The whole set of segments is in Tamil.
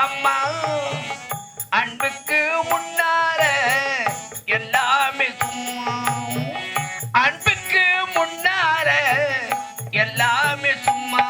அம்மா அன்புக்கு முன்னால எல்லாமே சும்மா அன்புக்கு முன்னால எல்லாமே சும்மா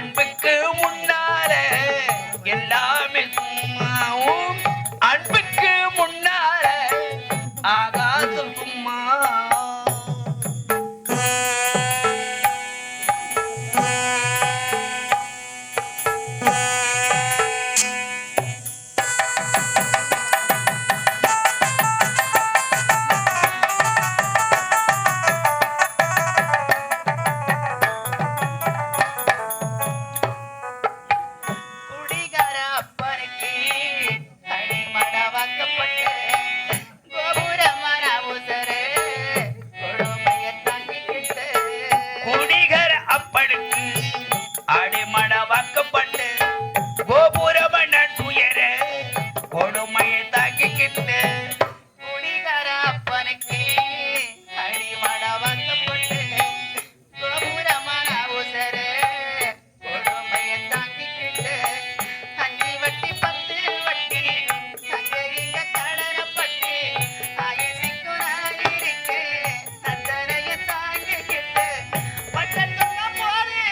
அன்புக்கு முன்னாலே எல்லாமே சும்மா அன்புக்கு முன்னால ஆகாசம் சும்மா அடிமடவாக்கப்பட்டு கோபுரமன துயர கொடுமையை தாக்கிக்கிட்டு குடிகார அப்பனுக்கு அடிமடவாக்கப்பட்டு கோபுரமன உசர கொடுமையை தாக்கிக்கிட்டு 5 வட்டி 10 வட்டி சங்கரிங்க கடனப்பட்டு ஆயிரம் இருக்கு அத்தனைய தாங்கிக்கிட்டு பட்டத்துள்ள போதே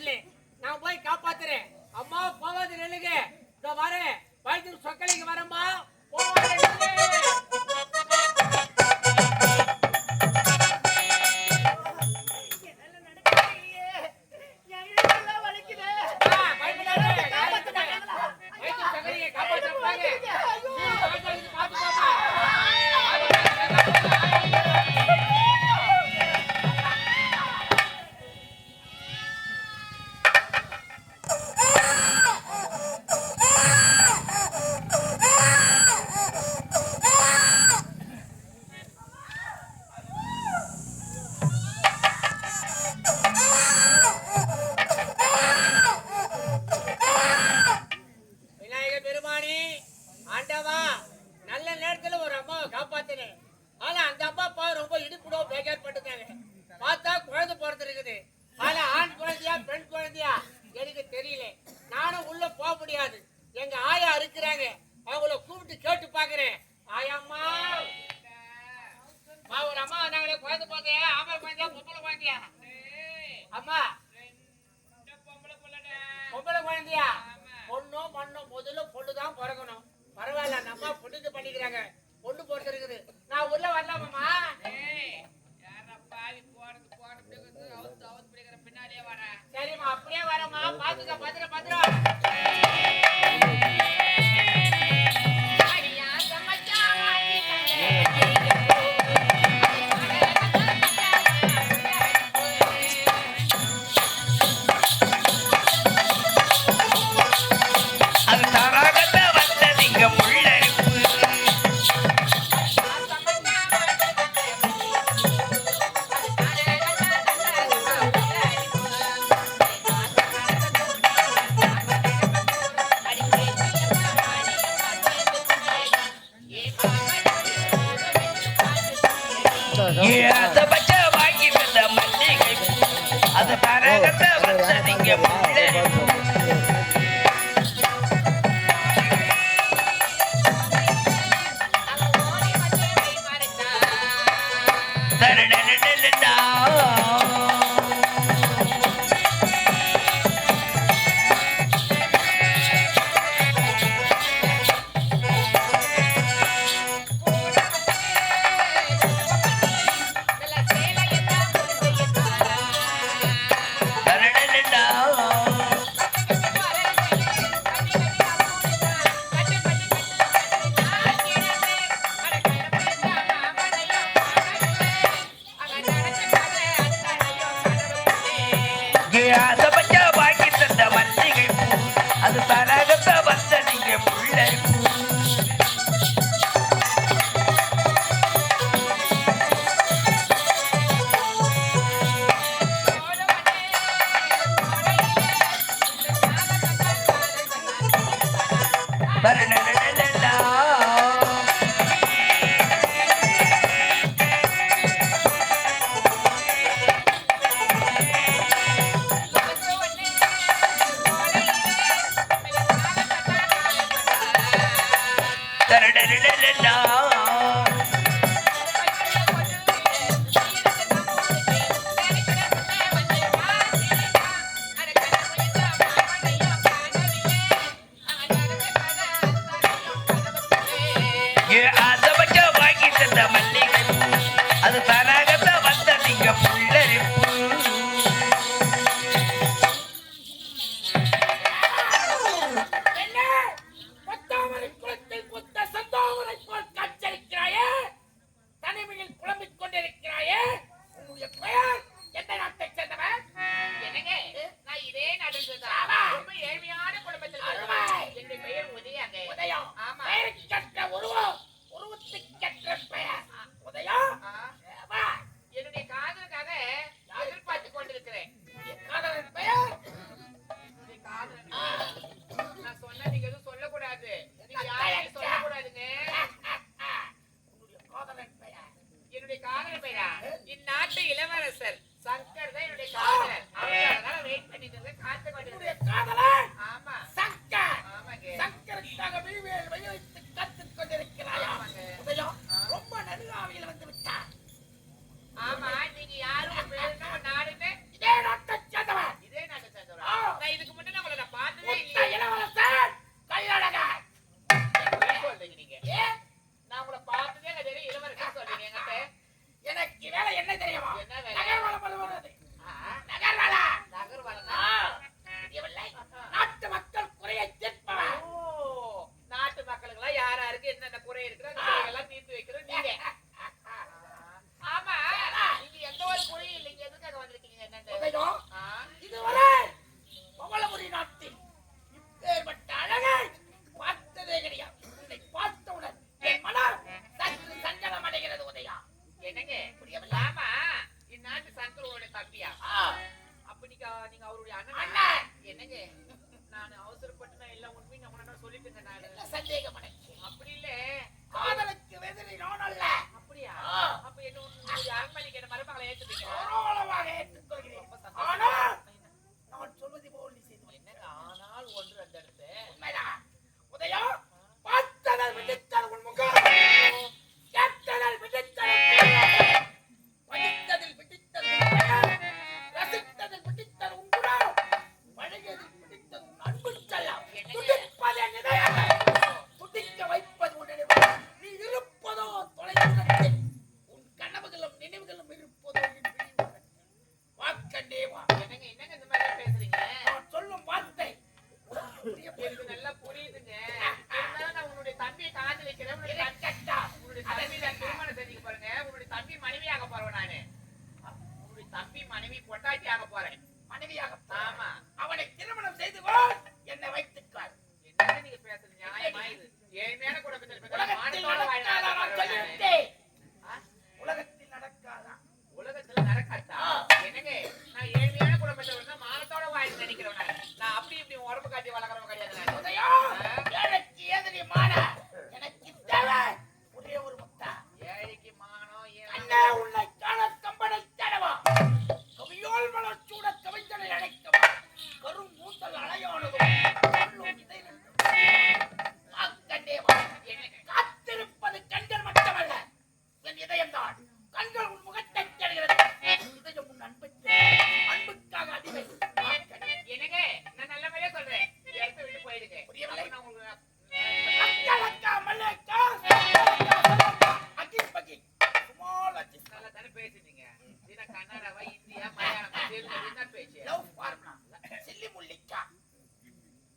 தெரியல. நான் போய் காப்பாத்துறேன். அம்மா போவாது நில்லுங்க. இதோ வரேன். வயிற்று சொக்கலிக்கு வரம்மா. போவாது நில்லுங்க. என்னங்க நான் அவசரப்பட்டு நான் எல்லாம் உண்மையும் நம்ம சொல்லிட்டுங்க நான் என்ன சந்தேகம் எனக்கு? அப்படி இல்ல காதலுக்கு எதிரி நான் அல்ல. அப்படியா ஆ. அப்ப என்ன அரண்மனைக்கு என்ன மருமகளை ஏத்துட்டீங்க தாராளமாக ஏற்றுக்கொள்கிறேன். ரொம்ப ஆனால் சந்தோஷம். நான் சொல்வதை போல் நீ செய்து கொள். என்னங்க ஆனால் ஒன்று அந்த இடத்து உண்மைதான். உதயம், பார்த்ததால் விழித்தது உன் முகம். கேட்டதால் விழித்தது உன் குரல். படித்ததில் விழித்தது உன் பெயர். ரசித்ததில் விழித்தது உன் குரல். பழகியதில் விழித்தது உன் அன்புச் செல்லம். துடிப்பது என் இதயங்கள். துடிக்க வைப்பது உன் நினைவு. நீ இருப்பதோ தொலைதூரத்தில். உன் கனவுகளும் நினைவுகளும் இருப்பதோ என் விழிவுகள். வாக்கண்டே வா. என்னங்க என்னங்க இந்த மாதிரி பேசுறீங்க நான் சொல்லும் வார்த்தை உனக்கு புரியப்படுகிறது. எனக்கு நல்லா புரியுதுங்க இருந்தாலும் நான் உன்னுடைய தம்பியை காது வைக்கிறேன் உன்னுடைய கேட்டா உன்னுடைய தம்பி நான் திருமணம் செஞ்சுக்க பாருங்க உன்னுடைய தம்பி மனைவியாக போறேன் நானு உன்னுடைய தம்பி மனைவி பொண்டாட்டியாக போறேன் மனைவியாக ஆமா அவனை திருமணம் செய்து கொள். என்னை வைத்துக்காள். என்ன நீங்க பேசுறது நியாயமா இது ஏழ்மையான குடும்பத்தில் பிறந்த உலகத்தில் மானத்தோட நடக்காதா நான் வாழ்றேன் சொல்லிவிட்டேன். உலகத்தில் நடக்காதா? உலகத்துல நடக்காதா என்னங்க நான் ஏழ்மையான குடும்பத்துல வந்து மானத்தோட வாழ்ந்து நினைக்கிறேன் நான் அப்படி இப்படி உடம்பு காட்டி வளர்க்குறவங்க கிடையாது நான். உதயம், ஏழைக்கு எதிரி மான. எனக்கு தேவை ஒரே ஒரு முத்தா. ஏழைக்கு மானம் அண்ணே உன்னை காண கம்பனை தேடவா. கவியோல் மலர் சூட கவிஞனை அழைக்கவா. கரும் மூத்தல் அலையானதும் சொல்லும் இதை ரெண்டும். வாக்கண்டே வா. என்னை காத்திருப்பது கண்கள் மட்டுமல்ல, என் இதயம்தான். கண்கள் உன் முகத்தை தேடுகிறது. இதயம் உன் அன்பை தேடுகிறது. அன்புக்காக அடிமை. வாக்கண்டே. என்னங்க நான் நல்ல மாதிரியே சொல்றேன் இந்த இடத்த விட்டு போயிடுங்க புரியவில்லை? அப்ப நான் உங்களுக்கு லக்கா, மல்லக்கா, சல்லக்கா, அகிப்பகி. சுமால் அஜி. நல்லா தானே பேசுறீங்க இது கன்னடவா இந்தியா மலையாளம் தெலுங்கு என்ன பேச்சு லவ் ஃபார்முலா. சில்லி முல்லிக்கா.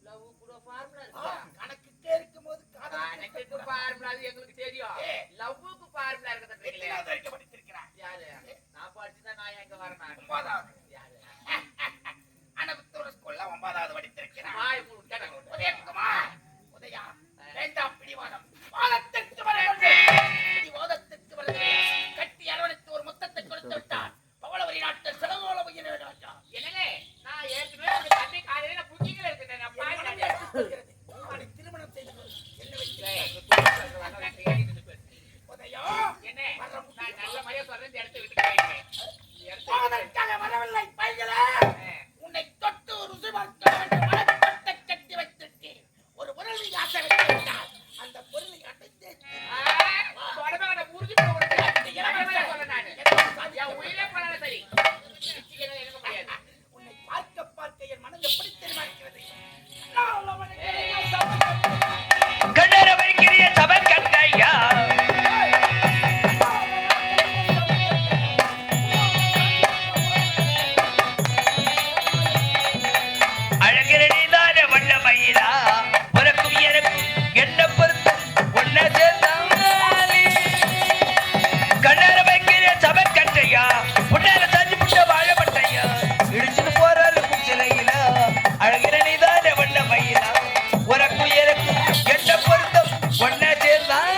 லவ் கூட ஃபார்முலா இருக்கா கணக்குக்கே இருக்கும்போது கணக்குக்கு ஃபார்முலா அது எங்களுக்கு தெரியும் லவ்வுக்கு ஃபார்முலா இருக்குதுன்றீங்களே எத்தனாவது வரைக்கும் படித்திருக்கிறாய்? யாரு நான் படிச்சுதான் நான் எங்க வரேன் 9வது. யாரு அனபுத்தூர் ஸ்கூல்ல 9வது படித்திருக்கிறாய். வாய் மூடு உதயகுமார். உதயா, வேண்டாம் பிடிவாதம். வாதத்திற்கு வர கொண்டு. பிடிவாதத்திற்கு வர கட்டி அரவணைத்து ஒரு முத்தத்தை கொடுத்து விட்டான். பவளவரி நாட்டில் சிலகோல உயிரை ராஜா. என்னங்க நான் ஏற்கனவே உங்க தம்பி காலையில நான் புக்கிங்ல இருக்கேன் நான் என் மனம் பாய் எடுத்துக்கொள்கிறது. அவனை திருமணம் செய்து கொள். என்ன வைத்து உதயா, என்ன நான் நல்ல மாதிரியா சொல்றேன் இந்த இடத்த விட்டு போயிடுறேன் இந்த இடத்த போவதற்காக வரவில்லை பையலே. உன்னை தொட்டு ருசி பார்க்க வேண்டும். மனக்கொட்டை கட்டி வைத்திருக்கேன். ஒரு பொருளை ஆசை வைத்து விட்டால் அந்த பொருளை அடைத்து தொடர்பாக நான் புரிஞ்சு போகிறேன் இளவரசர் சொல்ல நான் என் உயிரே போனாலும் சரி நிச்சயம் இருக்க முடியாது உன்னை பார்க்க பார்க்க என் மனம் எப்படி தீர்மானிக்கிறது? நான் அவனை சாப்பிட்டு கண்ணர வைக்கிறிய சபர் கட்டையா அழகிற நீதான வண்ண மயிலா உனக்கும் எனக்கும் என்ன பொருத்தம் ஒன்ன சேர்ந்தாலே கண்ணர வைக்கிறிய சபர் கட்டையா உன்னால தஞ்சு புட்ட வாழப்பட்டையா இடிச்சுட்டு போறாரு சிலையில அழகிற நீதான வண்ண மயிலா உனக்கும் எனக்கும் என்ன பொருத்தம் ஒன்ன சேர்ந்தாலே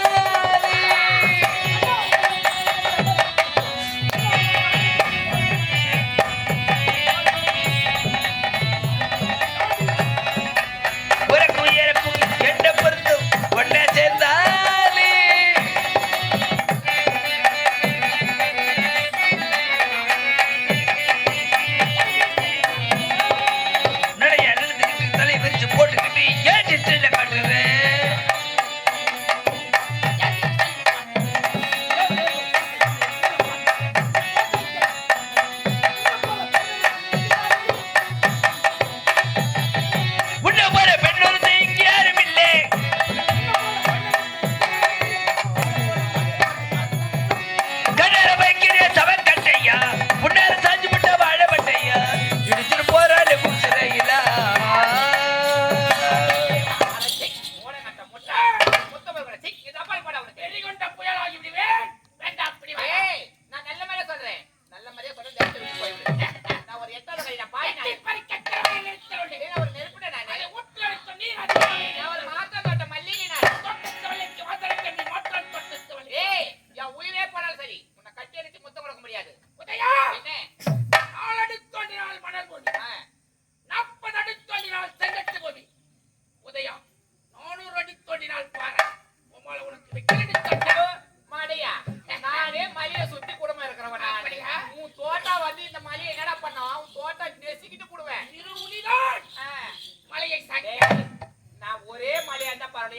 உனக்கும் எனக்கும் என்ன பொருத்தம் ஒன்ன சேர்ந்தாலே நடைய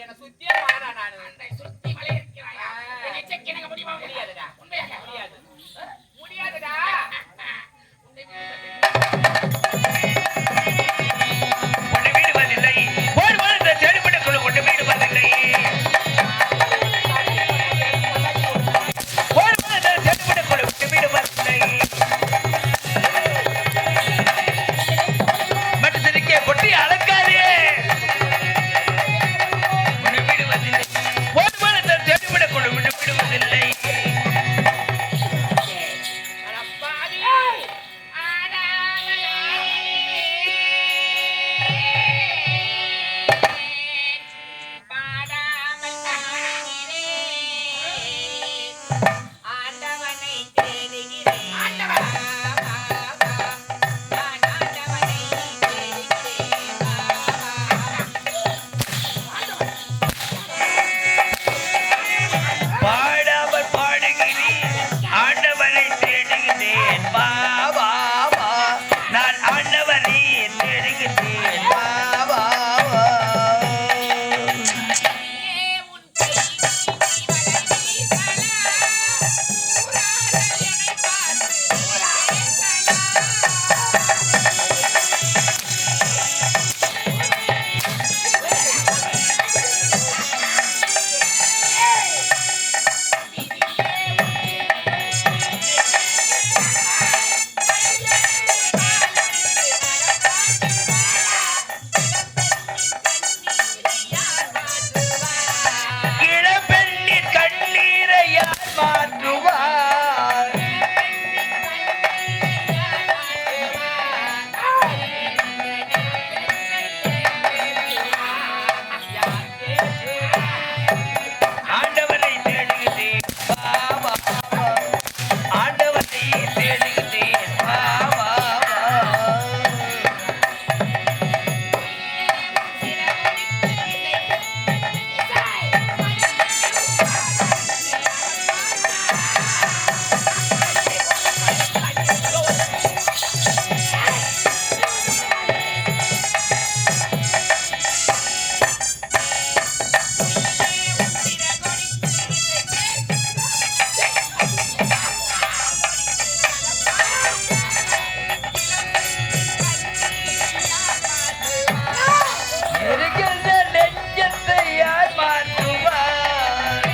என்னை சுத்தியே வாடா நானு. என்னை சுத்தி வலை இருக்கிறாயா? என்னை செக் எனக்கு முடியுமா? முடியாதுடா. உண்மையாக முடியாது. முடியாதுடா. உன்னை உன்னை வீடு வரவில்லை ஒரு வருடத்தை தேடிப்பட்ட குழு உன்னை வீடு வரவில்லை ஒரு வருடத்தை தேடிப்பட்ட குழு உன்னை வீடு வரவில்லை மட்டும் பொட்டி அலங்காதே உன்னை வீடு வரவில்லை ஒரு வருடத்தை தேடிப்பட்ட குழு உன்னை வீடு வரவில்லை பாடாமல் பாடுகிறேன் ஆண்டவனை தேடுகிறேன் வா வா வா நான் ஆண்டவனை தேடுகிறேன் வா வா வா இளம்பெண்ணின் கண்ணீரை யார் மாற்றுவார் ஆண்டவனை தேடுகிறேன் வா வா வா ஆண்டவனை தேடுகிறேன் வா வா வா இருக்கின்ற நெஞ்சத்தை யார் மாற்றுவார்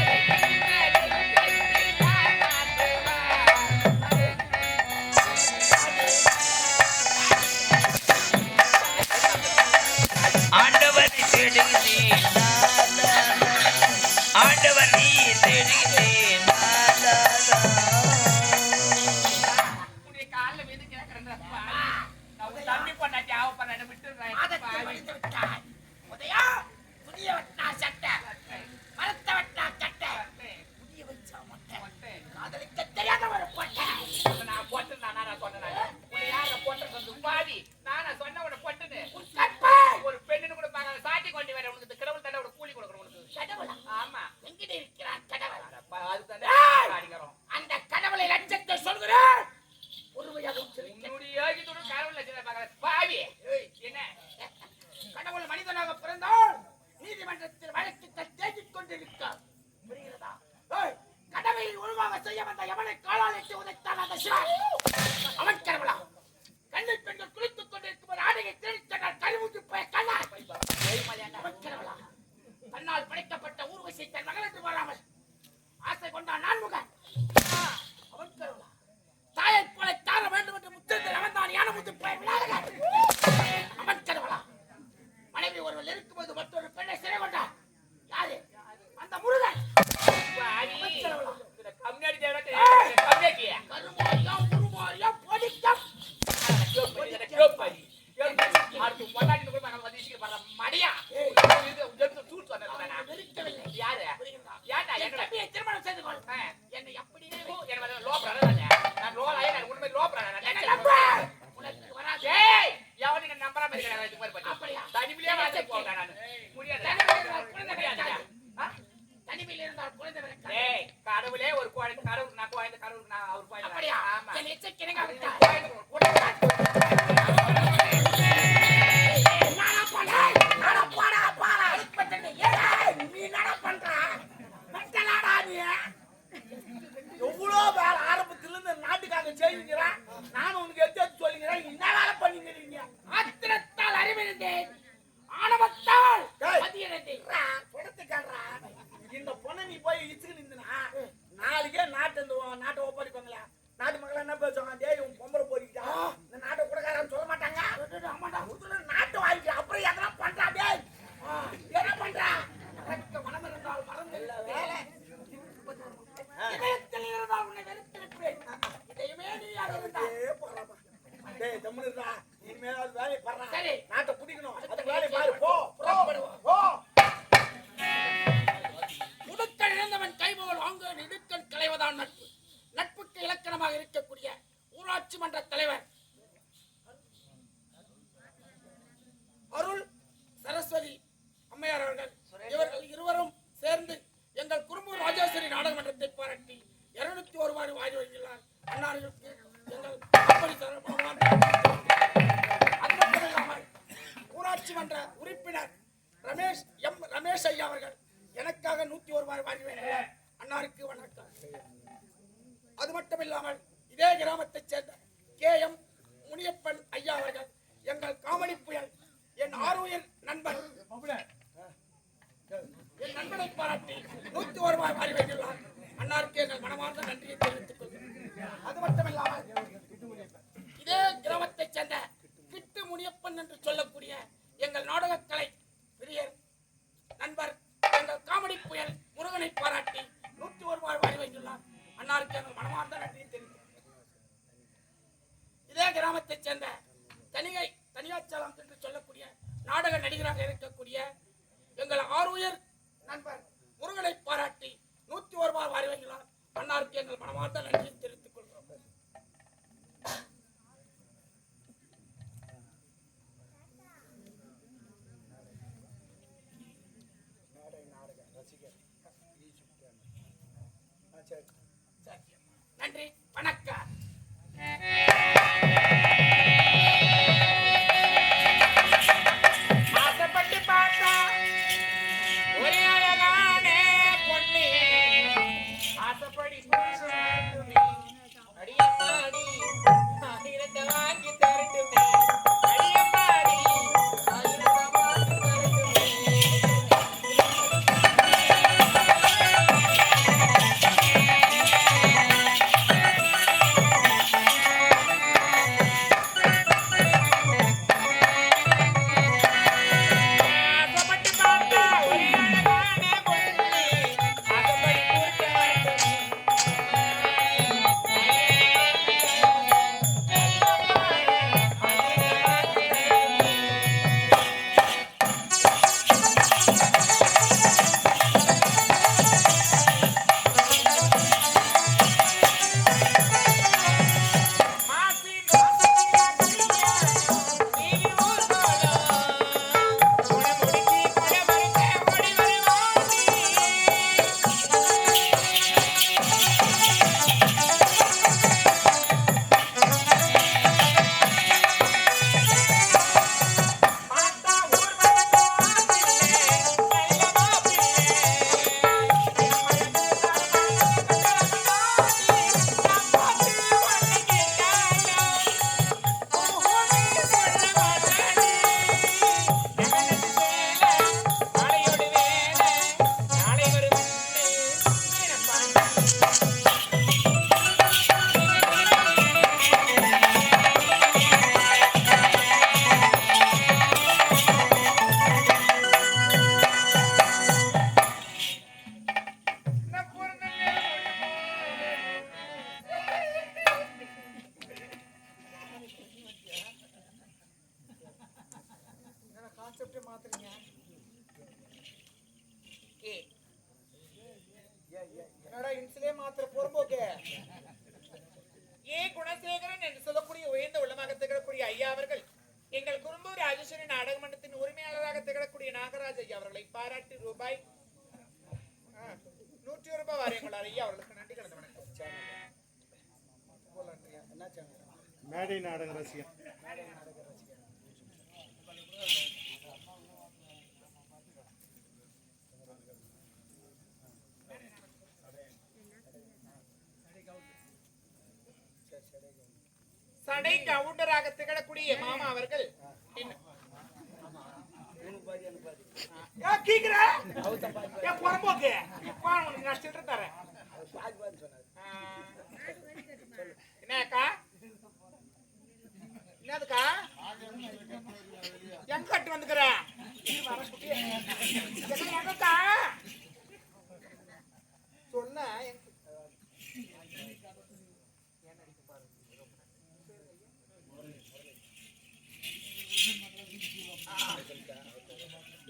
ஆண்டவனை தேடுகிறேன் லா, லா, லா. ஆண்டவனை தேடுகிறேன் லா, லா, லா. உன்னுடைய கால்ல விழுந்து கேட்கிறேன்டா. நான் உன் தம்பி பொண்டாட்டி ஆவ பண்ண விட்டுறேன். ஆதத்தை வலித்து விட்டாய். உதயா, புதிய வெட்டா சட்டை, மரத்த வெட்டா சட்டை, புதிய வச்சா மொட்டை, காதலிக்க தெரியாத ஒரு பொட்டை. நான் போட்டு நானா சொன்னேன். உன்னை யார போட்டு வந்து பாதி நானா சொன்ன உன்னை போட்டுன்னு உன் கற்பை. ஒரு பெண்ணுன்னு கூட பார்க்காத சாட்டி கொண்டு வர உனக்கு இந்த கடவுள் தானே ஒரு கூலி கொடுக்குறோம் உனக்கு. கடவுளா? ஆமா. எங்கிட்ட இருக்கிறான் கடவுள்? அதுதானே ஏய்! அடிக்கிறோம். அந்த கடவுளை லட்சத்தை சொல்கிறேன். ஒருமையாக உச்சரிக்க. உன்னுடைய யோகித்தோட கடவுள் லட்சத்தை பார்க்காத பாவி. ஏய், என்ன கடவுள் மனிதனாக பிறந்தால் நீதிமன்றத்தில் வழக்குகள் தேடிக் கொண்டிருக்க புரிகிறதா? ஏய், கடவுளை உருவாக செய்ய வந்த எவனை காலால் எட்டி உதைத்தான் அந்த சிவன். அவன் கடவுளா? கண்ணில் பெண்கள் குளித்துக் கொண்டிருக்கும் ஒரு ஆடையை தேடிச் சென்றால் கருவுற்று போய கண்ணா. அவன் கடவுளா? தன்னால் படைக்கப்பட்ட ஊர்வசி தன் மகளென்று வராமல் ஆசை கொண்டான் நான்முகன். அவன் கடவுளா? தாயைப் போல தார வேண்டும் என்று முத்திரத்தில் அவன் தான் யான முத்து போய் விளையாடுகிறான். அவன் கடவுளா? மனைவி ஒருவள் இருக்கும்போது மற்றொரு பெண்ணை சிறை கொண்டார். யாரு? அந்த முருகன். பாவி. அவன் கடவுளா? இந்த கம்யூனிட்டி தேவதை ஏய்! கம்யூனிட்டி கருமாரியா முருமாரியா பொடிக்கம். அடுத்து பொண்டாட்டி கூட நம்ம வந்து இஷ்ட பண்ற மடியா ஏய், இது சூட் சொன்னேன் அவனை வெறுக்கவில்லை. யாரு புரிகிறதா? ஏன்டா என் என்ன தம்பியை திருமணம் செய்து கொள். என்னை அப்படியே வை. என்ன லோ பிரதர் நான் லோ ஆயே நான் உண்மை லோ பிரதர் என்னை நம்பு. உனக்கு வராது. ஏய் எவனி நான் நம்பறாம இருக்கேன் இது மாதிரி பண்ணி அப்படியா? தனிமிலே வந்து போறேன் நான் முடியாது தனிமையில் இருந்தால் குழந்தை முடியாது கிடைக்காது. தனிமையில் இருந்தால் குழந்தை கிடைக்காது. ஏய் கடவுளே ஒரு குழந்தை கடவுள் நான் குழந்தை கடவுள் நான் அவர் குழந்தை அப்படியா? ஆமா என் எச்சரிக்கை எனக்கு விட்டாய். குழந்தை நானா போனேன்? நானா போனேன்? சட்டமன்ற உறுப்பினர் ரமேஷ் ஐயா அவர்கள் எனக்காக 101 ரூபாய் வாங்குவேன். அன்னாருக்கு வணக்கம். அது மட்டும் இல்லாமல் இதே கிராமத்தைச் சேர்ந்த KM முனியப்பன் ஐயா அவர்கள் எங்கள் காமெடி புயல் என் ஆருயிர் நண்பர் என் நண்பனை பாராட்டி 101 ரூபாய் வாரி வைத்துள்ளார். அன்னாருக்கு எங்கள் மனமார்ந்த நன்றியை தெரிவித்துக் கொள்கிறேன். அது மட்டும் இல்லாமல் இதே கிராமத்தைச் சேர்ந்த கிட்டு முனியப்பன் என்று சொல்லக்கூடிய எங்கள் நாடகக்கலை பிரியர் நண்பர் எங்கள் காமெடி புயல் முருகனை பாராட்டி 101 ரூபாய் வாரி வைத்துள்ளார். அன்னாருக்கு எங்கள் மனமார்ந்த நன்றியை தெரிவித்துக் இதே கிராமத்தைச் சேர்ந்த தனியாச்சலம் என்று சொல்லக்கூடிய நாடக நடிகராக இருக்கக்கூடிய எங்கள் ஆருயிர் நண்பர் முருகனை பாராட்டி 101 ரூபாய் வாரி வைத்துள்ளார். அன்னாருக்கு எங்கள் மனமார்ந்த நன்றியை தெரிவித்துக் கொள்கிறோம். நன்றி, வணக்கம். ஆசைப்பட்டு பார்த்தா ஒரே அழகான பொண்ணு ஆசைப்படி புருஷனுமே அடியப்பாடி ஆயிரத்தை வாங்கி தரட்டுமே அடியப்பாடி ஆயிரத்தை வாங்கி தரட்டுமே ஆசைப்பட்டு பார்த்தா ஒரே அழகான பொண்ணு ஆசைப்படி புருஷனுமே மாசி மாசத்தியா கல்யாணம் நீதி ஊர்வலம் குணமுடிச்சி குடமறுக்க ஓடி வருவோடி பார்த்தா ஊர்வலத்தோ பிள்ளை நல்லமா பிள்ளை மனது என்னடா இன்சுலே மாத்திர பொறும்போக்கு ஏ குணசேகரன் என்று சொல்லக்கூடிய உயர்ந்த உள்ளமாக திகழக்கூடிய ஐயா அவர்கள் எங்கள் குறும்பூர் ராஜேஸ்வரி நாடக மன்றத்தின் உரிமையாளராக திகழக்கூடிய நாகராஜ் ஐயா அவர்களை பாராட்டி ரூபாய் 100 ரூபாய் வாரியங்களார் ஐயா அவர்களுக்கு நன்றி கலந்த வணக்கம். மேடை நாடக ரசிகன் சடை கவுண்டராக திகழக்கூடிய மாமா அவர்கள் கேக்குற புறம்போக்கு இப்ப உனக்கு நான் சில்லற தரேன். என்னக்கா என்னதுக்கா எங்க கட்டு வந்துக்கிற எங்கக்கா சொன்ன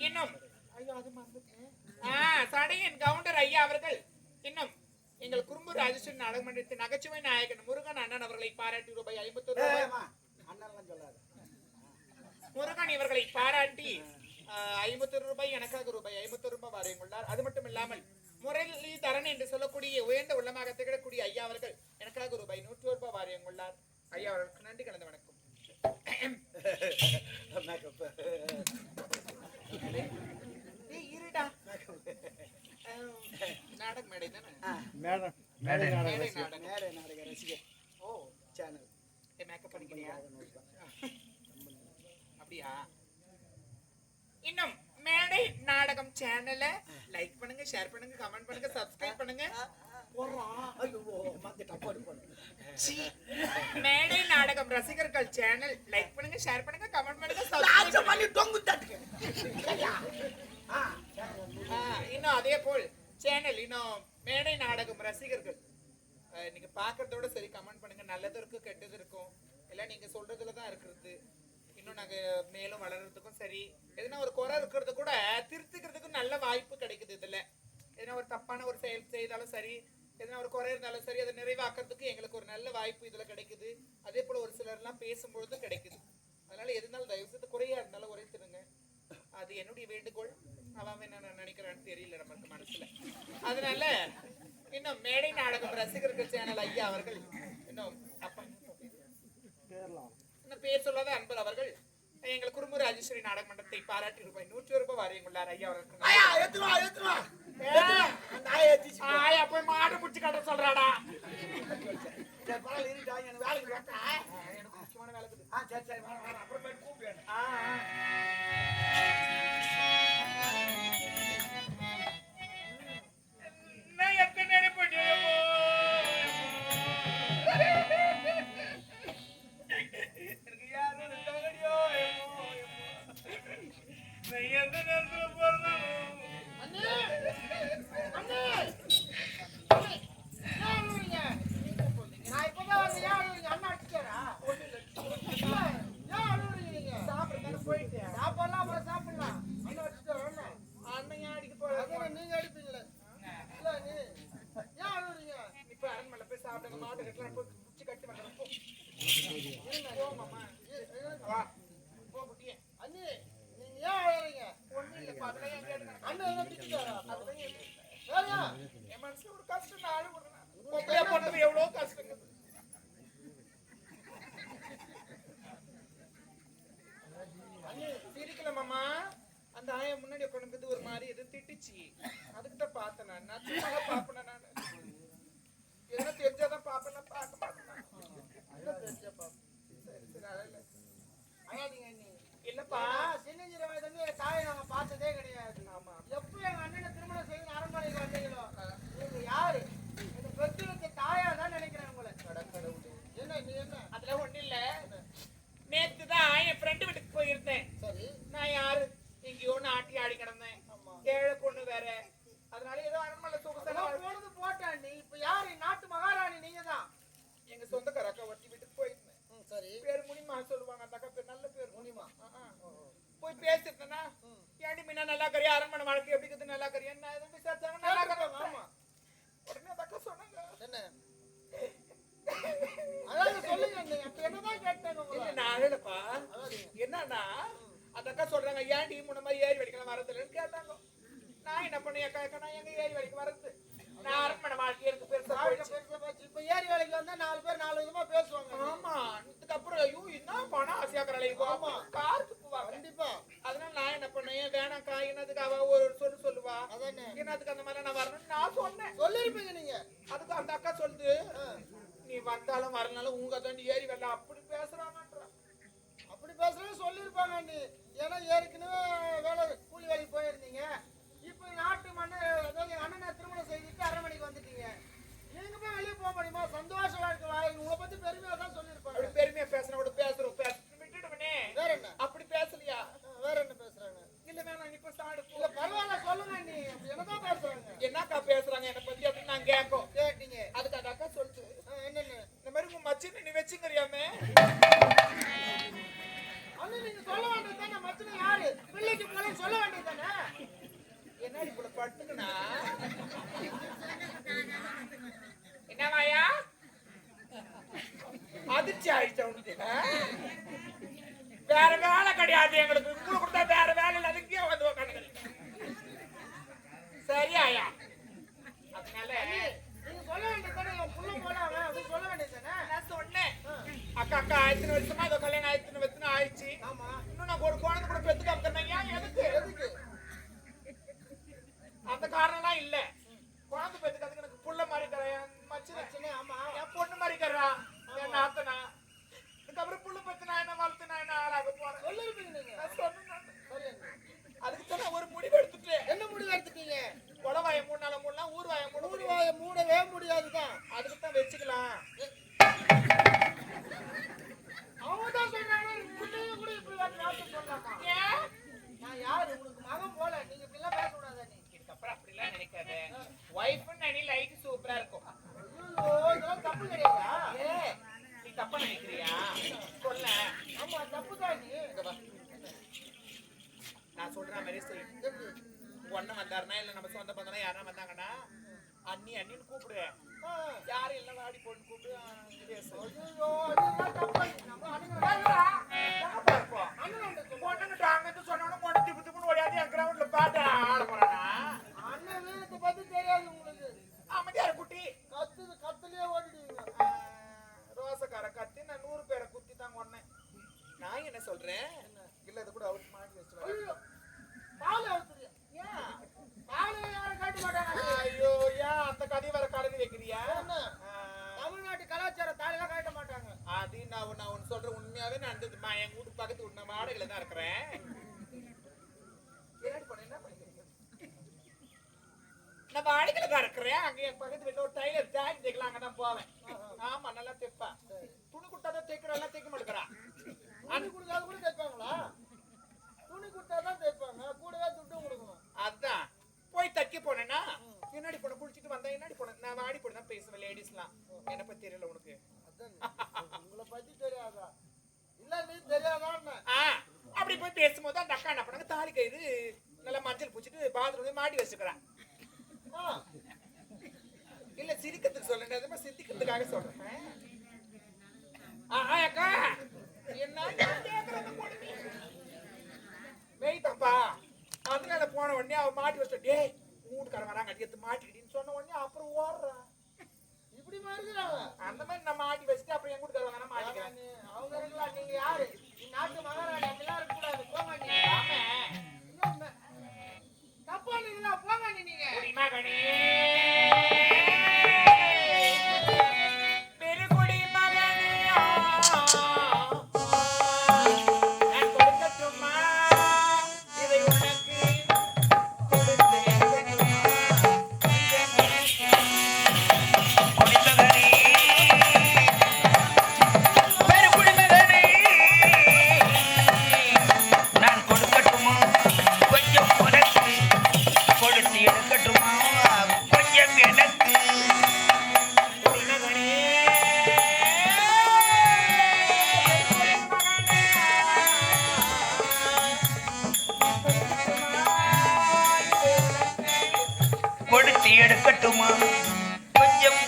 இன்னும் சடையன் கவுண்டர் ஐயா அவர்கள் இன்னும் எங்கள் குறும்பூர் ராஜேஸ்வரி நாடகமன்றத்தின் நகைச்சுவை நாயகன் முருகன் அண்ணன் அவர்களை பாராட்டி ரூபாய் 51 ரூபாய் முருகன் இவர்களை பாராட்டி 51 ரூபாய் எனக்காக ரூபாய் 51 ரூபாய் வாரியுள்ளார். அது மட்டும் இல்லாமல் முரளிதரன் என்று சொல்லக்கூடிய உயர்ந்த உள்ளமாக திகழக்கூடிய ஐயா அவர்கள் எனக்காக ரூபாய் 100 ரூபாய் வாரியுள்ளார். ஐயா அவர்களுக்கு நன்றி கலந்த வணக்கம். டேய் இருடா. நாடக மேடை தானே? மேடை மேடை நாடக மேடை ரசிகன். நாடகம். மேடை நாடக ரசிகர் ஓ சேனல். மேக்கப் பண்ணிக்கிறியா? அப்படியா? இன்னும் மேடை நாடகம் சேனலை லைக் பண்ணுங்க, ஷேர் பண்ணுங்க, கமெண்ட் பண்ணுங்க, சப்ஸ்கிரைப் பண்ணுங்க. ஐயோ மறந்துட்டா, போடு போடு. சீ. மேடை நாடகம் ரசிகர்கள் சேனல் லைக் பண்ணுங்க, ஷேர் பண்ணுங்க, கமெண்ட் பண்ணுங்க, ஆச்ச சப்ஸ்கிரைப் பண்ணி தொங்கு தட்டுங்க. இன்னும் அதே போல் சேனல் இன்னும் மேடை நாடகம் ரசிகர்கள் நீங்க பாக்குறதோட சரி கமெண்ட் பண்ணுங்க. நல்லது இருக்கும், கெட்டது இருக்கும், எல்லாம் நீங்க சொல்றதுல தான் இருக்கிறது. இன்னும் நாங்க மேலும் வளர்றதுக்கும் சரி, எதுனா ஒரு குறை இருக்கிறது கூட திருத்திக்கிறதுக்கும் நல்ல வாய்ப்பு கிடைக்குது. இதுல எதுனா ஒரு தப்பான ஒரு செயல் செய்தாலும் சரி, எதுனா ஒரு குறை இருந்தாலும் சரி, அதை நிறைவாக்குறதுக்கு எங்களுக்கு ஒரு நல்ல வாய்ப்பு இதுல கிடைக்குது. அதே போல ஒரு சிலர்லாம் பேசும்பொழுதும் கிடைக்குது. அதனால எதுனாலும் தயவு செய்து குறையா இருந்தாலும் உரைத்திடுங்க. அது என்னுடைய வேண்டுகோள். அவன் என்ன நினைக்கிறான்னு தெரியல நமக்கு மனசுல. அதனால இன்னும் மேடை நாடகம் ரசிகர்கள் சேனல் ஐயா அவர்கள் இன்னும் அப்பா பேர்லாம் இன்னும் பேர் சொல்லாத அன்பர் அவர்கள் எங்கள் குறும்பு ராஜேஸ்வரி நாடக மன்றத்தை பாராட்டி ரூபாய் 100 வாரியங்குள்ளார் ஐயா அவர்களுக்கு. ஐயா ஏத்துவா ஏத்துவா. அந்த ஆயா ஏத்திச்சு. ஆயா போய் மாடு பிடிச்சி கட்ட சொல்றாடா. சரி பரவாயில்ல இருடா, எனக்கு வேலைக்கு வரட்டா. எனக்கு முக்கியமான வேலை இருக்குது. சரி சரி வர வர அப்புறமேட்டு கூப்பிடுறேன். நான் எத்தனை நேரம் போயிட்டு எனக்கு யாரும் இல்லையோ, நான் எந்த நேரத்துல போறதானோ. நான் இப்பதான் வந்து ஏன் அழுவுறீங்க? அண்ணா அடிச்சாரா? ஏன் அழுவுறீங்க நீங்க? சாப்பிடுறதுக்கு போயிட்டேன். சாப்பிடலாம் அப்புறம் சாப்பிடலாம். அண்ணா அடிச்சாரா அண்ணா? அண்ணன் அடிக்க போறேன். அதான் நீங்க அடிப்பீங்களே. இல்ல நீ ஏன் அழுவுறீங்க? இப்ப அரண்மனை போய் சாப்பிடுங்க. மாடு கட்டலாம் போய் குச்சி கட்டி வந்துடும். போ மாமா. வா போ குட்டியே. அண்ணி நீங்க ஏன் அழுவுறீங்க? ஒண்ணும் இல்லப்பா, அதெல்லாம் ஏன் கேட்டுங்க. அண்ணா என்ன திட்டுறாரா? அதெல்லாம் ஏன் வேறயா? என் மனசுல ஒரு கஷ்டம் நான் அழுகுறேன். பொம்பளையா பொண்ணு எவ்வளவு கஷ்டம். சிரிக்கல மாமா. அந்த ஆயா முன்னாடி உட்காந்து ஒரு மாதிரி எது திட்டுச்சு. அதுக்கிட்ட பார்த்தேன் நான். நான் சும்மா பாப்பேன். நான் என்ன தெரிஞ்சாதான் பாப்பேன், பார்க்க மாட்டேன். என்ன தெரிஞ்சா பாப்பா. சரி சரி அழல. அழாதீங்க அண்ணி. இல்லப்பா சின்னஞ்சிற வயதுல என் தாயை நாங்க பார்த்ததே கிடையாது. ஆமா. எப்போ எங்க அண்ணனை திருமணம் செய்து அரண்மனைக்கு வந்தீங்களோ நீங்க யாரு? எங்க பெற்றோருக்கு தாயா தான் நினைக்கிறேன் உங்களை. என்ன நீ என்ன? அதெல்லாம் ஒண்ணு இல்ல. நேத்து தான் என் ஃப்ரெண்டு வீட்டுக்கு போயிருந்தேன். சரி நான் யாரு எங்கேயோ நாட்டி ஆடி கிடந்தேன். ஏழை பொண்ணு வேற. அதனால ஏதோ அரண்மனை சொகுசான போனது போட்டேன். நீ இப்ப யாரு? நாட்டு மகாராணி நீங்க தான். எங்க சொந்தக்கார அக்கா ஒட்டி வீட்டுக்கு போயிருந்தேன். சரி பேர் முனிமா சொல்லுவாங்க. அந்த அக்கா பேர் நல்ல பேர் முனிமா. போய் பேசிருந்தேன்னா ஏடி மீனா நல்லா கறியா, அரண்மனை வாழ்க்கை எப்படி இருக்குது, நல்லா கறியா, நான் எதுவும் விசாரிச்சாங்க நல்லா கறியா. ஆமா உடனே அந்த அக்கா சொன்னாங்க. என்ன அதாவது சொல்லுங்க அண்ணி. அப்ப என்னதான் கேட்டேன் உங்களை? இல்ல நான் அழலப்பா. என்னன்னா அந்த அக்கா சொல்றாங்க ஏன்டி முன்ன மாதிரி ஏறி வலிக்கலாம் வரதுலன்னு கேட்டாங்க. நான் என்ன பண்ணேன்? அக்கா நான் எங்க ஏறி வலிக்கு வரது? நான் அரண்மனை வாழ்க்கை எனக்கு பெருசா போயிடுச்சு. இப்ப ஏரி வேலைக்கு வந்தா 4 பேர் 4 விதமா பேசுவாங்க. ஆமா இதுக்கப்புறம் ஐயோ என்ன பணம் ஆசையாக்குறாளே. ஆமா கார் துப்புவாங்க. கண்டிப்பா. அதனால நான் என்ன பண்ணேன்? வேணாக்கா என்னதுக்கு அவ ஒரு சொல்லுவா. அதானே என்னதுக்கு அந்த மாதிரி நான் வரணும்னு நான் சொன்னேன். சொல்லிருப்பீங்க நீங்க. அதுக்கு அந்த அக்கா சொல்லுது நீ வந்தாலும் வரனாலும் உங்க தான் ஏறி வரல அப்படி பேசுறாங்கன்றா. அப்படி பேசுறது சொல்லிருப்பாங்க நீ. ஏன்னா ஏற்கனவே வேலை கூலி வேலைக்கு போயிருந்தீங்க. இப்ப நாட்டு மன்னர் அதாவது அண்ணனை திருமணம் செய்துட்டு அரண்மனைக்கு வந்துட்டீங்க. நீங்க போய் வெளியே போக முடியுமா? சந்தோஷ வாழ்க்கை வாழ்க்கை உங்களை பத்தி பெருமையா தான் சொல்லிருப்பாங்க. அப்படி பெருமையா பேசுறேன் பேசுறோம் விட்டுடுவனே. வேற என்ன? அப்படி பேசலையா? வேற என்ன பேசுறாங்க? இல்ல வேணாம் இப்ப சாடு இல்ல பரவாயில்ல சொல்லுங்க நீ. அப்படி என்னதான் பேசுறாங்க? என்னக்கா பேசுறாங்க என்னை பத்தி அப்படின்னு நான் கேட்கும். கேட்டீங்க. அதுக்கு அந்த அக்கா சொல்லுது என்னன்னு? இந்த மாதிரி உங்க மச்சின்னு நீ வச்சுக்கிறியாமே. அண்ணன் நீங்க சொல்ல வேண்டியது தானே. மச்சனை யாரு? பிள்ளை நான் சொல்ற மாதிரி செய்யும். ஒண்ணு வந்தாருன்னா இல்ல நம்ம சொந்த பந்தனா யாரா வந்தாங்கன்னா அண்ணி அண்ணின்னு கூப்பிடு. யாரும் இல்ல வாடி போட்டு கூப்பிடு. சொன்னோன்னு மொட்டை திப்பு திப்புன்னு ஓடியாந்து என் கிரவுண்ட்ல பாட்டு ஆட போறானா? அண்ணன் வீரத்தை பத்தி தெரியாது உங்களுக்கு. அமைதியார குட்டி கத்துலயே ஓடிடுவீங்க. ரோசக்கார கத்தி நான் 100 பேரை குத்தி தான் கொன்னேன். நான் என்ன சொல்றேன் இல்ல இது கூட அவுட் மாட்டி வச்சுருவேன். காலை அவுத்துறியா? ஏன் காலை யாரும் காட்ட மாட்டாங்க. ஐயோ ஏன் அந்த கதையை வேற கலந்து வைக்கிறியா? தமிழ்நாட்டு கலாச்சார தாலிலாம் காட்ட மாட்டாங்க. அது நான் ஒன்னு சொல்றேன் உண்மையாவே நடந்ததுமா. என் வீட்டு பக்கத்து வீட்டு நான் வாடகையில தான் இருக்கிறேன். என்ன பண்ணிக்கிறீங்க? நான் வாடகையில தான் இருக்கிறேன். அங்க என் பக்கத்து வீட்டுல ஒரு டைலர் ஜாக்கெட் தைக்கலாம் அங்கதான் போவேன். ஆமா நல்லா தைப்பா. துணி குட்டாதான் தைக்கிறா எல்லாம் தைக்க மாட்டேங்கிறா. துணி கொடுக்காத கூட தைப்பாங்களா? துணி கொடுத்தாதான் தைப்பாங்க. கூடவே துட்டும் கொடுக்கணும். அதான் போய் தைக்க போனேன்னா முன்னாடி போன குளிச்சுட்டு வந்தா என்னாடி போன நான் வாடி போட்டு தான் பேசுவேன். லேடிஸ்லாம் என்ன பத்தி தெரியல உனக்கு? உங்களை பத்தி தெரியாதா? இல்ல நீ தெரியாதான்னு. அப்படி போய் பேசும்போது அந்த அக்கா என்ன பண்ணாங்க தாலி கயிறு நல்லா மஞ்சள் பூச்சிட்டு பாத்ரூம் மாட்டி வச்சுக்கிறான். இல்ல சிரிக்கிறதுக்கு சொல்ல சிரிக்கிறதுக்காக சொல்றேன். அக்கா என்ன வெயிட்டப்பா அதனால போன உடனே அவ மாட்டி வச்சு டே வீட்டுக்காரன் வராங்க எடுத்து மாட்டிக்கிட்டின்னு சொன்ன உடனே அப்புறம் ஓடுறான். இப்படி மாறுகிறாங்க. அந்த மாதிரி நான் மாட்டி வச்சுட்டு அப்புறம் என் வீட்டுக்காரன் வர மாட்டிக்கிறேன். அவங்க இருக்கலாம். நீங்க யாரு? நீ நாட்டு மகாராணி அப்படிலாம் இருக்க கூடாது. போங்க நீங்க. தப்பா நீங்களா? போங்க நீங்க. குடிமகனே பெருகுடி மகனே நான் கொடுக்கட்டுமா இதை உனக்கு எடுக்கட்டுமா கொஞ்சம்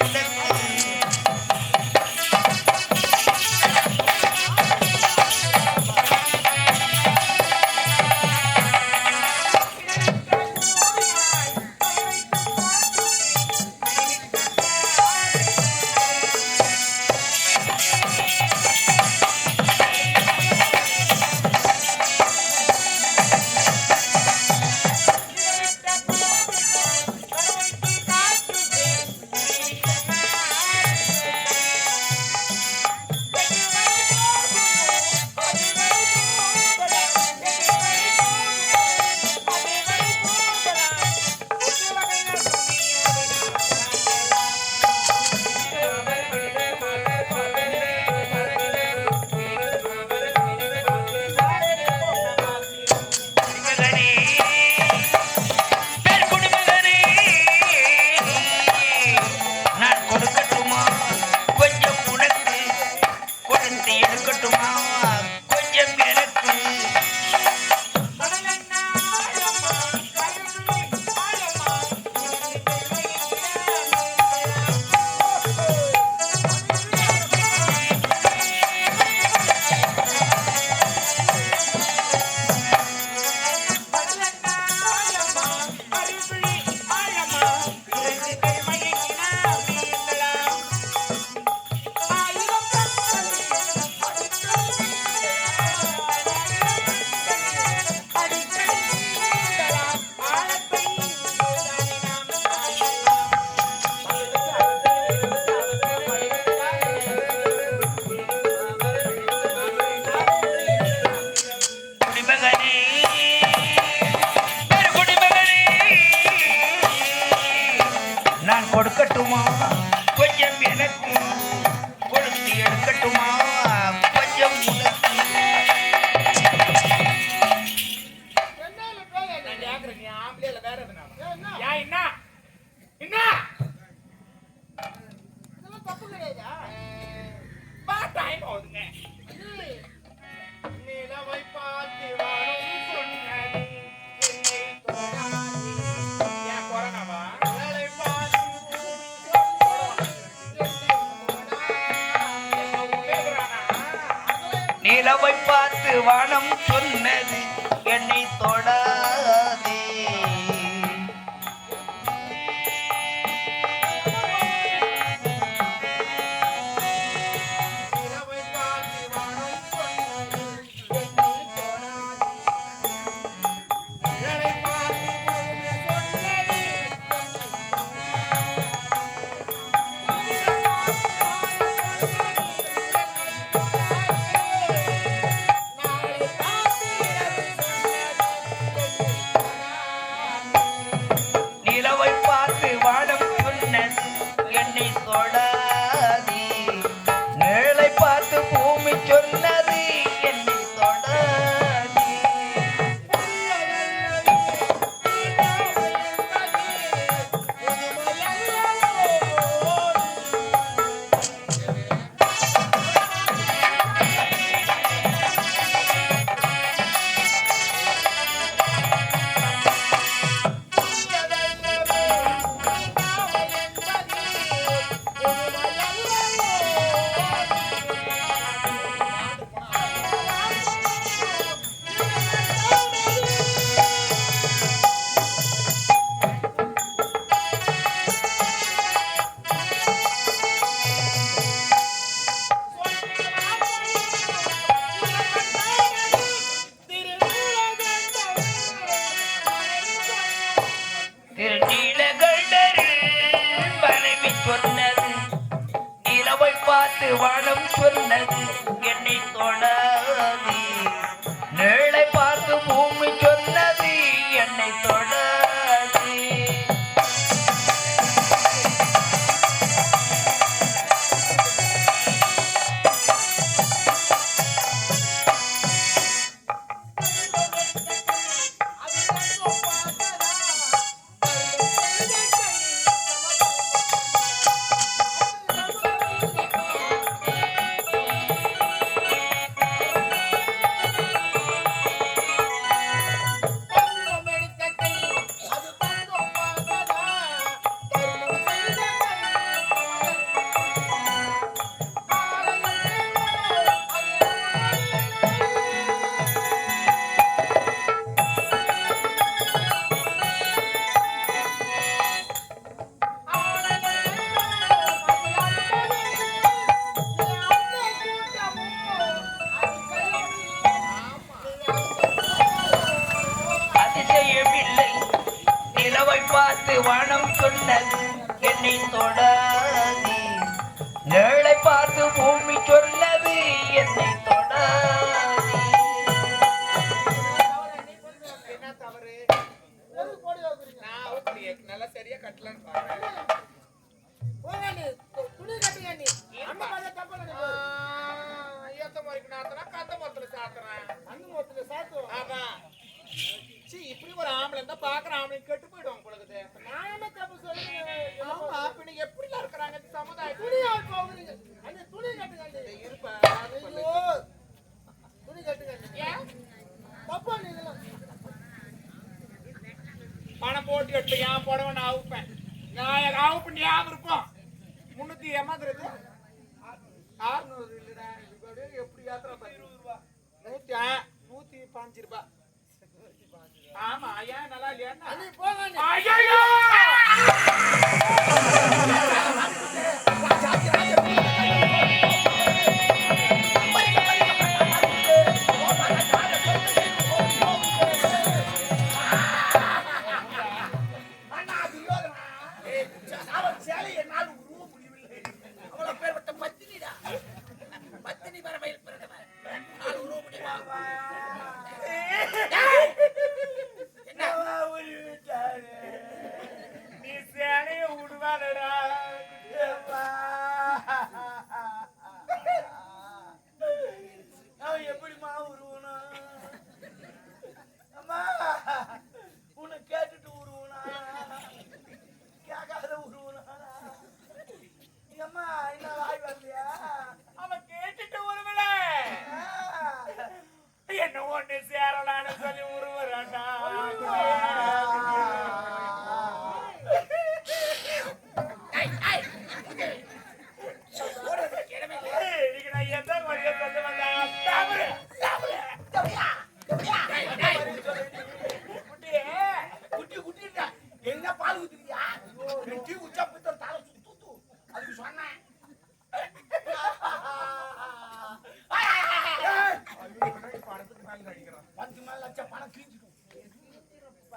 கொடுக்கட்டுமா கொஞ்சம் எனக்கு கொடுத்து எடுக்கட்டுமா கொஞ்சம் உனக்கு நான் கேக்குறேன் நீ ஆம்பளையில வேற எதுனா ஏன் என்ன என்ன இதெல்லாம் தப்பு கிடையாதா? பா டைம் ஆகுதுங்க நிலவை பார்த்து வரும் சொன்னது வானம் சொன்னது என்னை தொடாதே. இரவை பார்த்து வானம் சொன்னது என்னை தொடாதே. நிழலை பார்த்து பூமி சொன்னது நிலவை பார்த்து வானம் சொன்னது என்னை தொடாதே. நிழலை பார்த்து பூமி சொன்னது என்னை தொடாதே. திருநீலகண்டரில் மனைவி சொன்னது நிலவை பார்த்து வானம் சொன்னது என்னை தொடாதே. நிழலை பார்த்து பூமி சொன்னது என்னை தொடாதே. அதிசயமில்லை நிலவை பார்த்து வானம் சொன்னது என்னை தொடாதே. நிழலை பார்த்து பூமி சொன்னது என்னை தொடாதே. என்ன தவறு? நான் அப்படியே நல்லா சரியா கட்டலான்னு பாக்குறேன். ஏத்த முறைக்கு நாத்தனா கந்த மரத்துல சாத்துறேன். ஆமா. சீ, இப்படி ஒரு ஆம்பளை இருந்தா பாக்குற ஆம்பளை கெட்டு போயிடுவாங்க பொழுது. ஆமா, அப்ப நீங்க எப்படிலாம் இருக்கிறாங்க இந்த சமுதாயத்துல? இருப்பா, ஏன்? பணம் போட்டு எடுத்து ஏன் போடவை நான் அவுப்பேன். நான் அவுப்பு ஞாபகம் இருக்கும். 380 600 இல்லடா. எப்படி யாத்திரை 105 ரூபாய். ஆமா, ஏன் நல்லா இல்லையா? ஐயையோ!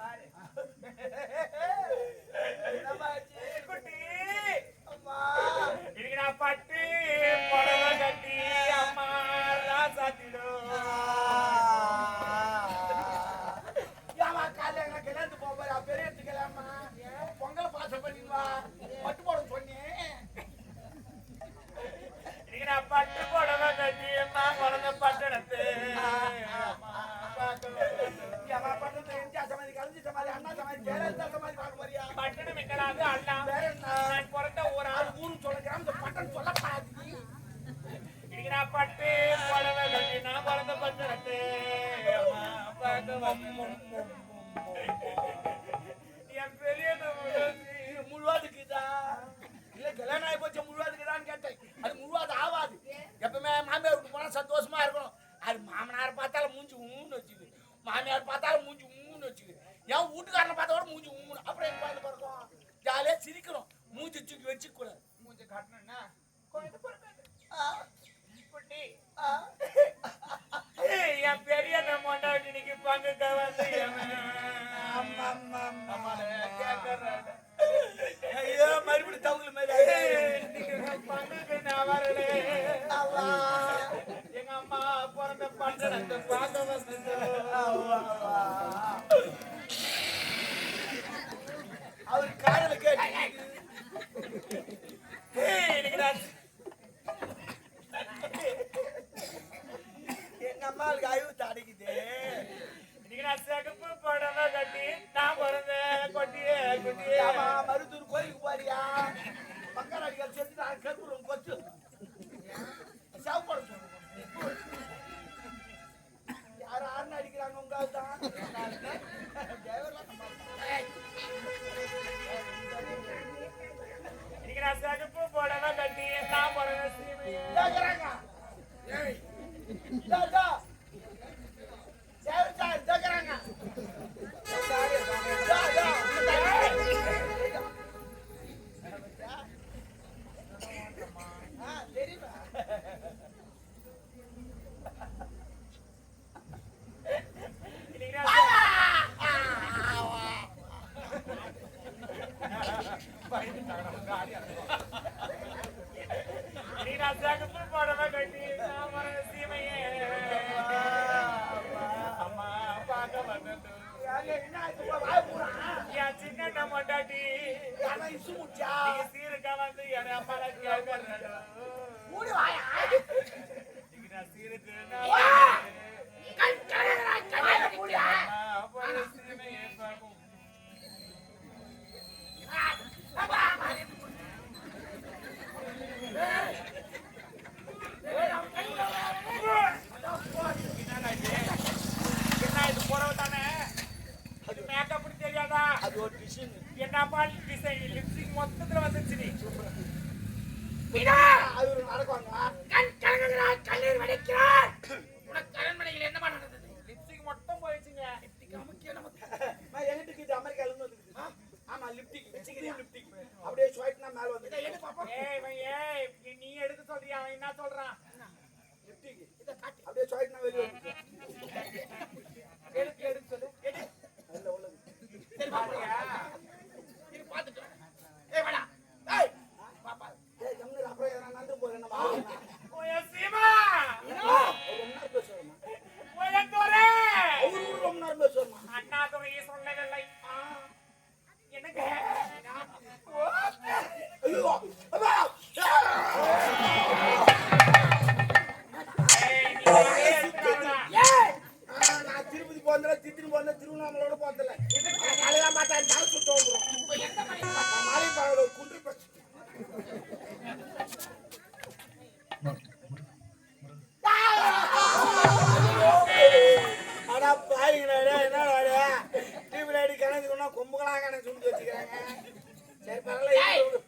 பாரு. என்னமாச்சு? குட்டி அம்மா. இன்னைக்கு நான் பட்டு புடவை கட்டி அம்மா ராசாத்திடும். ஏம்மா காலையில எங்க கல்யாணத்துக்கு போக போறியா? பெரிய எடுத்துக்கலாமா? பொங்கல் பாசம் பண்ணிடுவா. பட்டு போட சொன்னேன். இன்னைக்கு நான் பட்டு புடவை கட்டி அம்மா குழந்தை பட்டணத்து ஏம்மா பட்டணத்துல இந்தியா சமாதி, கலைஞ்சி சமாதி, அண்ணா சமாதி, வேற எந்த சமாதி பார்க்க போறியா? பட்டணம் எங்கடாது அண்ணா வேற என்ன? நான் பிறந்த ஊரா. அது ஊருக்கு சொல்ல கிராமத்து பட்டன் சொல்லப்படாது. இன்னைக்கு நான் பட்டு புடவை கட்டி நான் குழந்தை பட்டணத்து அம்மா பார்க்க வந்தேன். என் பெரிய முழுவாதுக்குதா? இல்ல கல்யாணம் ஆகி போச்சு முழுவாதுக்குதான்னு கேட்டேன். அது முழுவாது ஆகாது. எப்பவுமே மாமியார் வீட்டுக்கு போனா சந்தோஷமா இருக்கணும். அது மாமனார் பார்த்தாலும் மூஞ்சி ஊன்னு வச்சுது, மாமியார் பார்த்தாலும் மூஞ்சி ஊன்னு வச்சுது. என் வீட்டுக்காரனை பார்த்தா கூட மூஞ்சி ஊன்னு. அப்புறம் எங்க பார்த்து பிறக்கும் ஜாலியா சிரிக்கணும். மூஞ்சி தூக்கி வச்சுக்க கூடாது. மூஞ்ச காட்டணும்னா குழந்தை பிறக்காது. குட்டி என் பெரிய மொண்டாட்டி இன்னைக்கு பங்குக்க வந்து ஐயோ மறுபடியும் தவுல மாதிரி பங்குக்கு நான் வரலே. எங்க அம்மா பிறந்த பட்டணத்தை பார்க்க வந்து அவர் காதல கேட்டு இன்னைக்கு நான் எங்க அம்மாவுக்கு அழுவு அடைக்குது. இன்னைக்கு நான் சிகப்பு புடவை கட்டி நான் பிறந்த கொட்டியே குட்டியே ஆமா, மருதூர் கோயிலுக்கு போறியா? பக்கம் அடிக்கால் சேர்த்து நான் கேட்குறோம் கொச்சு சாப்பாடு யார் ஆறுன்னு அடிக்கிறாங்க உங்க தான். இன்னைக்கு நான் சிகப்பு புடவை கட்டி நான் பிறந்த சீமையே கேட்கறாங்க. ஏய், இதோ, இதோ. சேவை சார் கேட்கறாங்க. இதோ, இதோ. தெரியுமா? இன்னைக்கு நான் இன்னைக்கு நான் சிகப்பு புடவை கட்டி நான் பிறந்த சீமையே அம்மா பார்க்க வந்தது. ஏங்க, என்ன ஆச்சு? வாய் பூரா. என் சின்ன மொண்டாட்டி யாரா இசு முடிச்சா? நீங்க சீருக்கா வந்து என் அம்மால கேட்கறேன். மூடி வாயா. இன்னைக்கு நான் சீருக்கு கண் கலங்கறா, கண்ணால மூடியா. சீமையை பார்க்கும். என்ன இது புடவை தானே? அது மேக்கப் தெரியாதா? அது ஒரு டிசைன். என்னப்பா டிசைன் லிப்ஸ்டிக் மொத்தத்துல வந்துச்சு நீ. அது ஒரு நடக்குவாங்க. கண் கலங்கறா, கண்ணீர் வடிக்கிறார். உனக்கு அரண்மனையில் என்ன நடந்தது? லிப்ஸ்டிக் மட்டும் போயிடுச்சுங்க. முக்கியம் நமக்கு. நான் எங்கிட்டு இது அமெரிக்கால இருந்து வந்துருக்கு. ஆமா, லிப்டிக் வச்சுக்கிறேன். லிப்டிக் அப்படியே ஸ்வைட்னா மேல வந்து. எடு பாப்பா. ஏய் நீ எடுக்க சொல்றியா? அவன் என்ன சொல்றான்? லிப்டிக் இத காட்டி. அப்படியே ஸ்வைட்னா வெளிய வந்து. எடுக்க சொல்லு. எடு. அதுல உள்ளது. சரி பாப்பா. இது பாத்துட்டு. ஏய் வாடா. ஏய் பாப்பா. ஏய் ஜம்னு அப்புறம் எதனா நந்து போறேன் நம்ம. ஓய சீமா. ஒரு மணி நேரம் பேசுறோம். ஓய தோரே. ஒரு ரொம்ப நேரம் பேசுறோம். அண்ணா துணையை சொல்லவில்லை. எனக்கு ஐயோ அப்பா. நான் திருப்பதி போந்தல தித்திரி போந்த திருவண்ணாமலையோட போந்தல அதெல்லாம் பார்த்தா தலை சுத்த வந்துடும். மாலை பாவோட குன்று பச்சு அடா பாருங்கடா என்ன டிவி லைட் கணக்குன்னா கொம்புகளா கணக்கு சுண்டி வச்சுக்கிறாங்க. சரி பரவாயில்ல.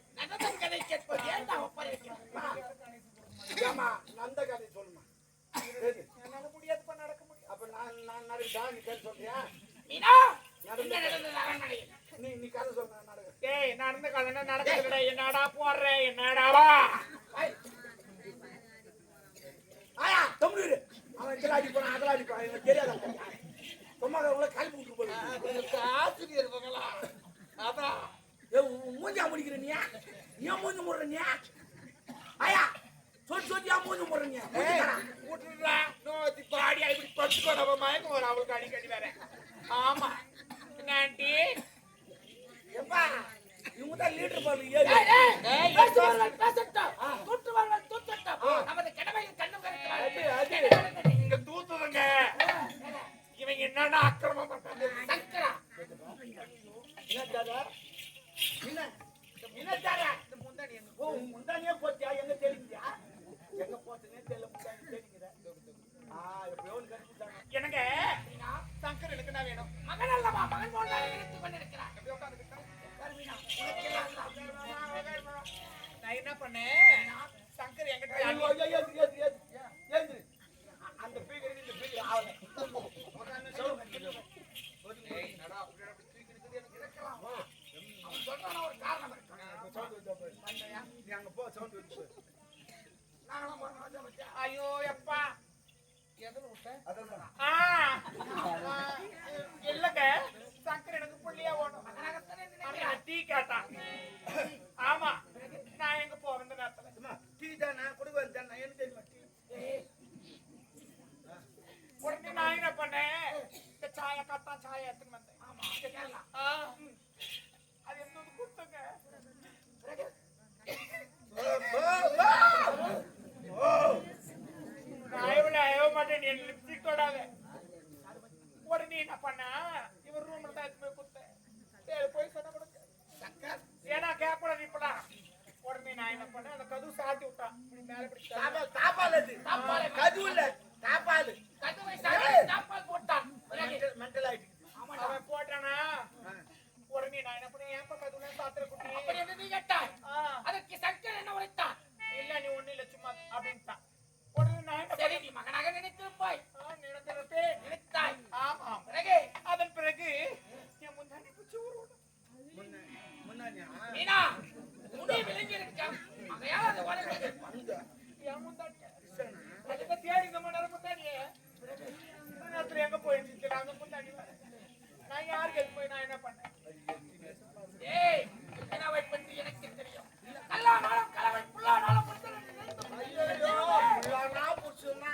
ஆமா நந்த கதை சொல்லுமா. என்னால முடியாதுப்பா, நடக்க முடியும். அப்ப நான் நடக்குதா நீ கதை சொல்றியா? நீ கதை சொல்ற நடக்கு. டேய் நடந்த கதை நடக்குதுடா. என்னடா போடுற? என்னடாவா? ஆயா தமிழ் அவன் இதெல்லாம் அடிப்பான் அதெல்லாம் அடிப்பான் எனக்கு தெரியாத சும்மா உள்ள கால் போட்டு போடு. ஆசிரியர் மகளா அதான் மூஞ்சா முடிக்கிற நீ ஏன் மூஞ்சி முடுற நீ ஐயா சொல்லி ஏன் மூஞ்சி முடுற நீ விட்டுறா நோத்தி பாடி இப்படி பட்டுக்கோ நம்ம மயக்கம் வரும் அவளுக்கு அடிக்கடி வேற ஆமா ஆண்டி எப்பா இவங்க தான் லீடர் பாரு இங்க தூத்துதுங்க இவங்க என்னன்னா அக்கிரமம் பண்றாங்க சங்கரா முந்தானியே போச்சியா எங்க தெரியுதியா எங்க போச்சுன்னே தெரியல முந்தானி தெரியுங்கிற எப்பயோ கண்டுபிடிச்சாங்க எனக்கு சங்கர் எனக்கு என்ன வேணும் மகன் அல்லவா மகன் போல நினைத்து கொண்டிருக்கிறார் நான் என்ன பண்ணேன் சங்கர் என்கிட்ட அந்த பீகர் இந்த பீகர் ஆகல ஒரு காரணம் அங்க போ சவுண்ட் வச்சு ஐயோ எப்பா அதான் இல்லங்க சங்கர் எனக்கு புள்ளியா ஓடும் டீ கேட்டான் ஆமா நான் எங்க போறேன் இந்த நேரத்துல டீ தானே குடும்பம் தானே என்ன தெரியுமா டீ உடனே நான் என்ன பண்ணேன் இந்த சாய கத்தா சாய எடுத்துன்னு வந்தேன் ஆமா கேட்கலாம் அது என்ன கொடுத்துங்க நான் எவ்வளவு அயவ மாட்டேன் நீ லிப்ஸ்டிக் தொடாத உடனே என்ன பண்ணா இவர் ரூம்ல தான் எடுத்து போய் கொடுத்தேன் சரி போய் சொன்ன கொடுக்க ஏன்னா கேட்கக்கூடாது இப்பலாம் உடனே நான் என்ன பண்ணேன் அந்த கதவு சாத்தி விட்டான் மேல பிடிச்சா தாப்பால் அது தாப்பால் கது இல்ல தாப்பால் கதவை சாத்தி தாப்பால் போட்டான் மெண்டல் ஆயிட்டு அவன் போட்டானா உடனே நான் என்ன பண்ணேன் ஏன் கதவுல சாத்திர குட்டி அப்படி என்ன நீ கேட்டாய் அதற்கு சங்கர் என்ன உரைத்தான் இல்ல நீ ஒண்ணு இல்ல சும்மா அப்படின்ட்டான் உடனே நான் என்ன சரி நீ மகனாக நினைத்திருப்பாய் நினைத்திருப்பேன் நினைத்தாய் ஆமா பிறகு அதன் பிறகு என் முன்னாடி பிடிச்சி ஊருவோம் மீனா முடி விளங்கி இருக்கா அதையால் அது வளர்ந்து என் முந்தாடி அதுக்கு தேடி இந்த மணி நேரம் முந்தாடியே இந்த நேரத்துல எங்க போயிடுச்சு நாங்க முந்தாடி நான் யாருக்கு எது போய் நான் என்ன பண்ணேன் ஏய் மீனாவை பற்றி எனக்கு தெரியும் கல்லானாலும் கலவை புல்லானாலும் நான் புடிச்சுனா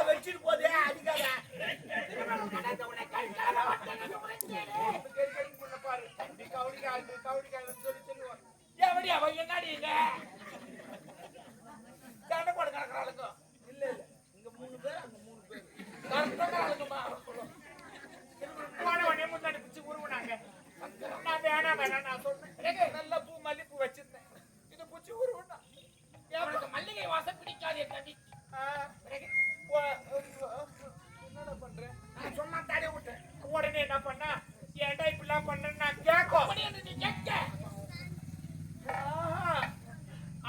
வச்சிட்டு போதே அடிக்காத பாரு கவுடிக்காய் சொல்லி சொல்லுவான் எப்படி அவ என்னடி இல்ல சண்டை போட கிடக்குறாளுங்க இல்ல இல்ல இங்க 3 பேர் அங்க 3 பேர் கரெக்டாலுங்கம்மா போன உடனே முன்னாடி பிடிச்சி உருவினாங்க நான் வேணாம் நான் சொன்னேன் நல்ல பூ மல்லிப்பூ வச்சிருந்தேன் இது பிடிச்சி உருவினா அவனுக்கு மல்லிகை வாசம் பிடிக்காது என் தம்பி என்னடா பண்றேன் நான் சொன்னா தடை விட்டேன் உடனே என்ன பண்ணா ஏன்டா இப்படிலாம் பண்றேன்னு நான் கேட்கும் அப்படி என்று நீ கேட்க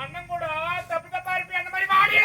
அண்ணன் கூட தப்பு தப்பா இருப்பேன் அந்த மாதிரி வாடி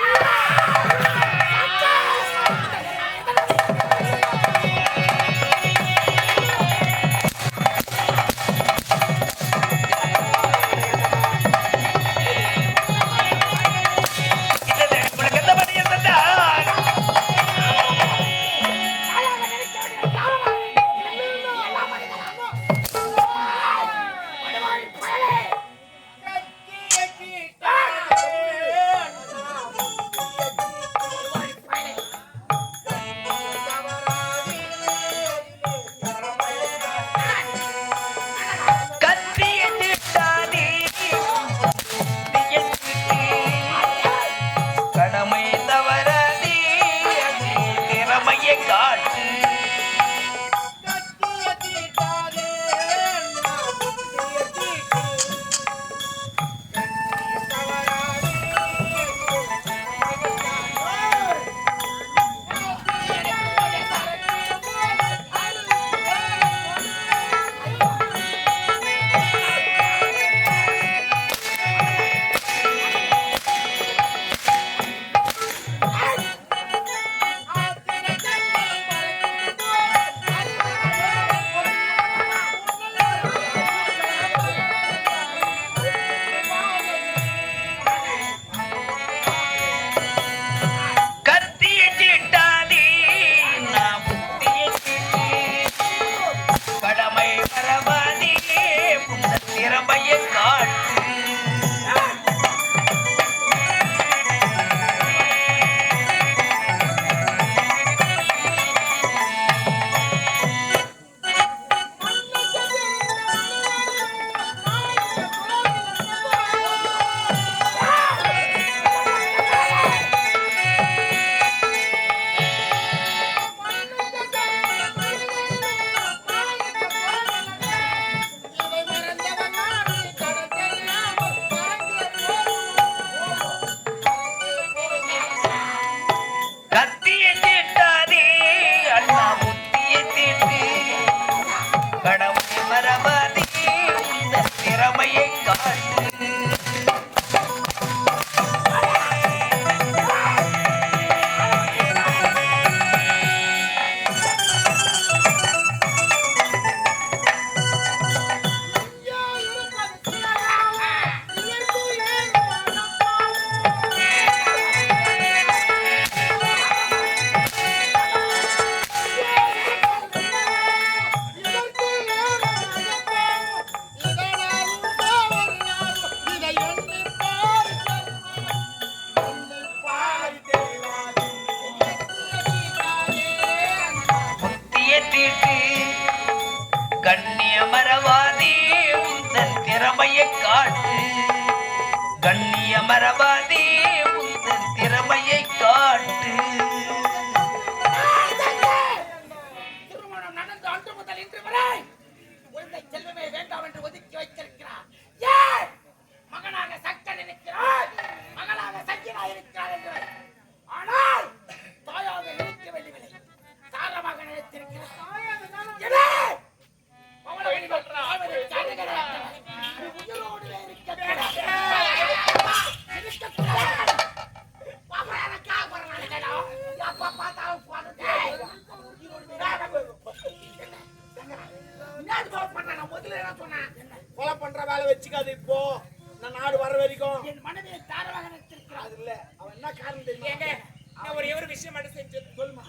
மறவாதே உந்தன் திறமையை காட்டு. திருமணம் நடந்து அன்று முதல் இன்று வரை குழந்தை செல்வமே வேண்டாம் என்று ஒதுக்கி வைத்திருக்கிறார். ஏன் மகனாக சக்கன் இருக்கிறார், மகளாக சக்கினா இருக்கிறார் என்று. ஆனால் தாயாக நினைக்க வேண்டியவில்லை, தாரமாக நினைத்திருக்கிறார். எனவே, பவளவெளி ஆவதை கருகிறேன். உயிரோடு இருக்கக்கூடாது. இருக்கக்கூடாது. பாப்பா எனக்காக போறானேடா. எப்ப பார்த்தாலும் போறது. என்ன பண்ண நான் முதல்ல என்ன சொன்னேன்? கொலை பண்ற வேலை வச்சுக்காது. இப்போ நான் நாடு வர வரைக்கும் என் மனைவியை தாரமாக நினைத்திருக்கிறார். அது இல்ல. அவன் என்ன காரணம் தெரியுமா? ஏங்க நான் ஒரே ஒரு விஷயம் மட்டும் செஞ்சு சொல்லுமா.